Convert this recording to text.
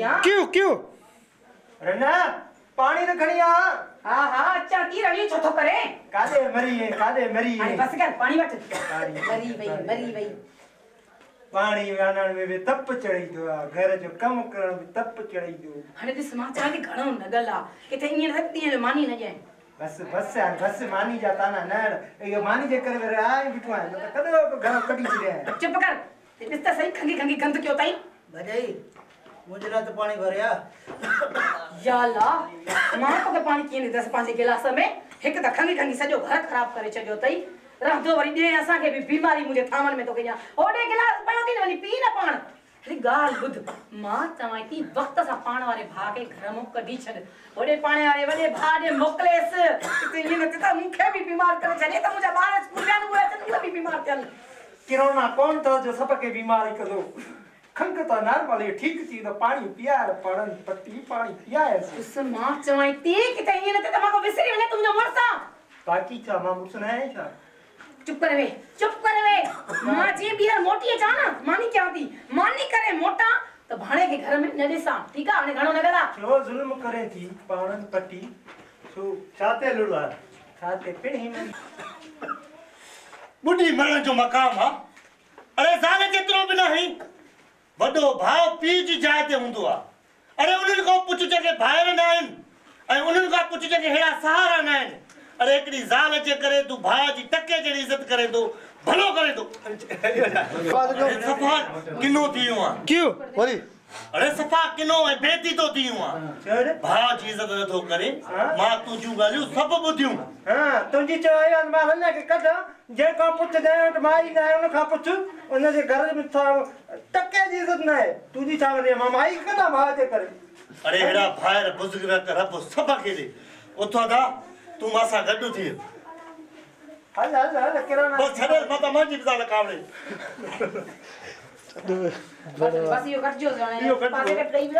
हां क्यों रना पानी तो खड़ी आ। हां हां अच्छा की रही छो तो करे कादे मरी अरे बस कर पानी वट मरी वई पानी वानण में भी तप चढ़ी दो घर जो कम करण में तप चढ़ी दो हने दिस मां चाहे घणो नगला किथे इन रखती है मानी न जाए बस यार बस मानी जाता ना नड़ ये मानी जे कर रे आए बिठवा है तो कदे को घर कटी छे चुप कर ते दिस त सही खंगी गंद क्यों ताई भजाई मुजरा तो पानी भरया या अल्लाह मां तो के पानी किए दस पांच गिलास में एक त खंगी सजो घर खराब करे छजो तई रहदो वरी दे असा के भी बीमारी मुझे थामन में तो कया ओडे गिलास पयो थी वनी पी न पाण अरे गाल बुध मां चवाई थी वक्त सा पाण वाले भा के घर में कढी छड ओडे पाणे वाले वडे भा दे मोकलेस ते ये न त मुखे भी बीमार करे छने त मुझे बार स्कूल जान हुए त भी बीमार चल किरोना कौन तो जो सबके बीमारी कदो खंग तो नॉर्मल है ठीक थी तो पानी पिया पड़न पट्टी पानी पिया है उस मां चवाई थी कि ते ये न त मा को विसरी वने तुम जो मरसा बाकी छा मां मुसना है छा चुप कर वे मां जी बिया मोटी है जाना मानी क्या थी मानी करे मोटा तो भाणे के घर में न देसा ठीक है ने घणो न गला जो जुल्म करे थी पाणन पट्टी सो चाते लुड़वा चाते पिण ही में बुढ़ी मरण जो मकाम हा अरे जाने केतरो भी नहीं वडो भाव पी जी जाए ते हुंदो आ अरे उन्हन को पुछ के भाइर न आइन ए उन्हन को पुछ के हेड़ा सहारा न आइन अरे एकड़ी जाल जे करे तू भाई जी टके जड़ी इज्जत करे तो भलो करे तो सफा किनो दियो आ क्यों वरी अरे सफा किनो है बेती तो दियो आ चढ़ भाई जी इज्जत न तो करे मां तू जू गालियो सब बुधियो हां तुझी चयो मां ने के कद जे को पुछ दे तो माई ना उन का पुछ उन जे घर में था टके जी इज्जत ना है तुझी चावरे मां माई कदा मां जे करे अरे हेड़ा भाई बुजुर्ग का रब सब के दे ओथो दा तू मासा गड्डू थी हल किराना बस छड़े मत मंजी बिचारा कावड़े बस यो कट जो जाने यो कट जो। पाके कट गई